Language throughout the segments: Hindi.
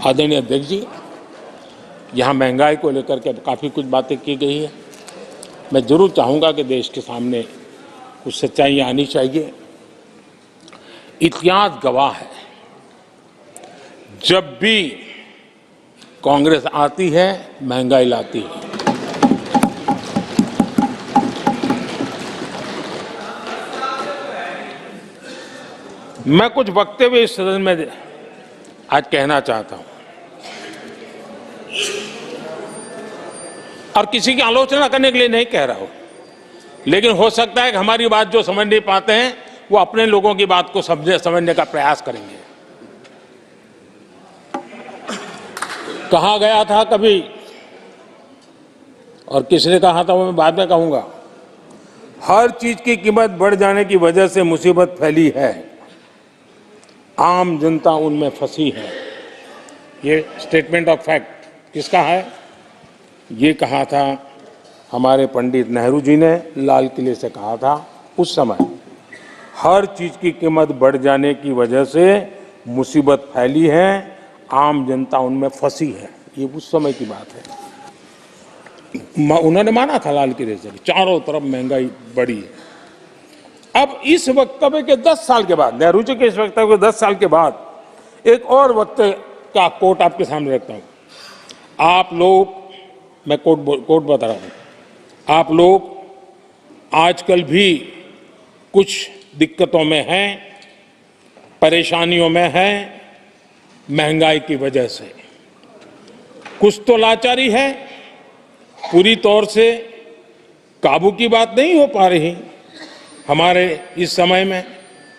आदरणीय अध्यक्ष जी, यहाँ महंगाई को लेकर के काफ़ी कुछ बातें की गई है। मैं जरूर चाहूँगा कि देश के सामने कुछ सच्चाइयाँ आनी चाहिए। इतिहास गवाह है, जब भी कांग्रेस आती है महंगाई लाती है। मैं कुछ वक्तव्य इस सदन में आज कहना चाहता हूं और किसी की आलोचना करने के लिए नहीं कह रहा हूं, लेकिन हो सकता है कि हमारी बात जो समझ नहीं पाते हैं वो अपने लोगों की बात को समझने का प्रयास करेंगे। कहा गया था कभी, और किसने कहा था वो मैं बाद में कहूंगा, हर चीज की कीमत बढ़ जाने की वजह से मुसीबत फैली है, आम जनता उनमें फंसी है। ये स्टेटमेंट ऑफ फैक्ट किसका है? ये कहा था हमारे पंडित नेहरू जी ने, लाल किले से कहा था उस समय। हर चीज की कीमत बढ़ जाने की वजह से मुसीबत फैली है, आम जनता उनमें फंसी है। ये उस समय की बात है। उन्होंने माना था लाल किले से, चारों तरफ महंगाई बढ़ी है। अब इस वक्तव्य के 10 साल के बाद, नेहरू जी के इस वक्तव्य के 10 साल के बाद एक और वक्तव्य का कोट आपके सामने रखता हूं। आप लोग, मैं कोट बता रहा हूं, आप लोग आजकल भी कुछ दिक्कतों में हैं, परेशानियों में हैं, महंगाई की वजह से। कुछ तो लाचारी है, पूरी तौर से काबू की बात नहीं हो पा रही हमारे इस समय में,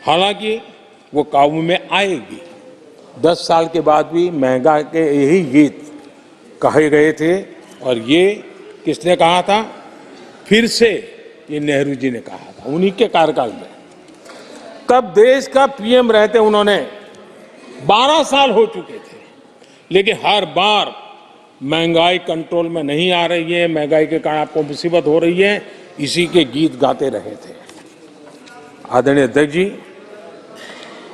हालांकि वो काबू में आएगी। 10 साल के बाद भी महंगाई के यही गीत कहे गए थे, और ये किसने कहा था? फिर से ये नेहरू जी ने कहा था, उन्हीं के कार्यकाल में। तब देश का पीएम रहते उन्होंने 12 साल हो चुके थे, लेकिन हर बार महंगाई कंट्रोल में नहीं आ रही है, महंगाई के कारण आपको मुसीबत हो रही है, इसी के गीत गाते रहे थे। आदरणीय अध्यक्ष जी,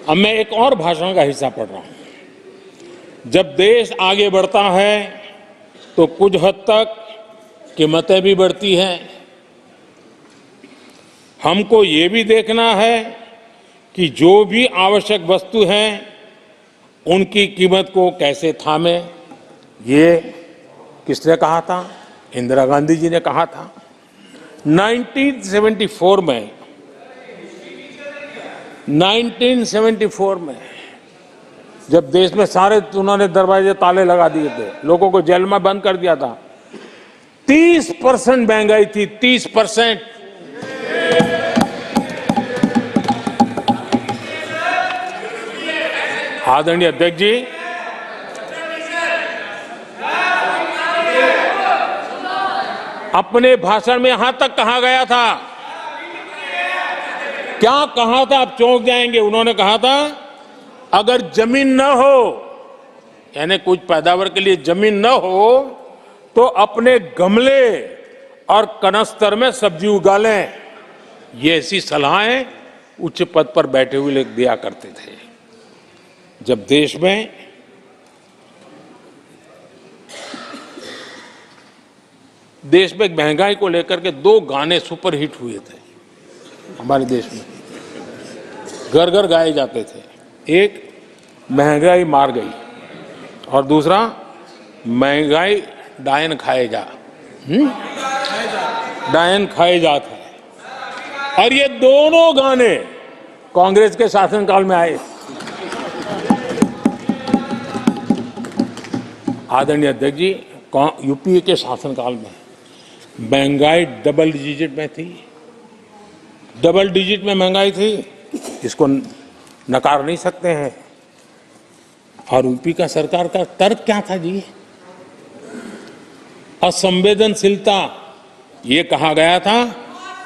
अब मैं एक और भाषण का हिस्सा पढ़ रहा हूं। जब देश आगे बढ़ता है तो कुछ हद तक कीमतें भी बढ़ती हैं। हमको ये भी देखना है कि जो भी आवश्यक वस्तु हैं उनकी कीमत को कैसे थामे। ये किसने कहा था? इंदिरा गांधी जी ने कहा था। 1974 में जब देश में सारे उन्होंने दरवाजे ताले लगा दिए थे, लोगों को जेल में बंद कर दिया था, 30% महंगाई थी, 30%। आदरणीय अध्यक्ष जी, अपने भाषण में यहां तक कहा गया था, क्या कहा था? आप चौंक जाएंगे। उन्होंने कहा था अगर जमीन न हो, यानी कुछ पैदावार के लिए जमीन न हो, तो अपने गमले और कनस्तर में सब्जी उगा लें। ये ऐसी सलाहें उच्च पद पर बैठे हुए लोग दिया करते थे। जब देश में महंगाई को लेकर के 2 गाने सुपर हिट हुए थे हमारे देश में, घर घर गाए जाते थे। एक महंगाई मार गई और दूसरा महंगाई डायन खाए जा, डायन खाए जात है। और ये दोनों गाने कांग्रेस के शासनकाल में आए। आदरणीय अध्यक्ष जी, यूपीए के शासनकाल में महंगाई डबल डिजिट में थी, डबल डिजिट में महंगाई थी, इसको नकार नहीं सकते हैं। और यूपी का सरकार का तर्क क्या था जी? असंवेदनशीलता। ये कहा गया था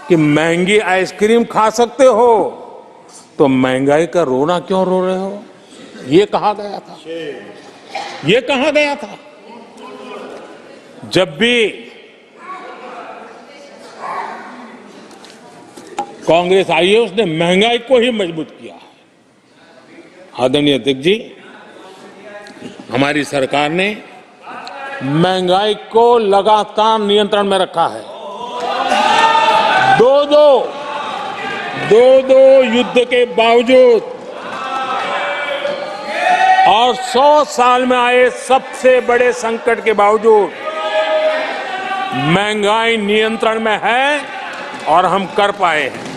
कि महंगी आइसक्रीम खा सकते हो तो महंगाई का रोना क्यों रो रहे हो? ये कहा गया था, ये कहा गया था। जब भी कांग्रेस आई है उसने महंगाई को ही मजबूत किया है। आदरणीय अध्यक्ष जी, हमारी सरकार ने महंगाई को लगातार नियंत्रण में रखा है। दो युद्ध के बावजूद और 100 साल में आए सबसे बड़े संकट के बावजूद महंगाई नियंत्रण में है और हम कर पाए हैं।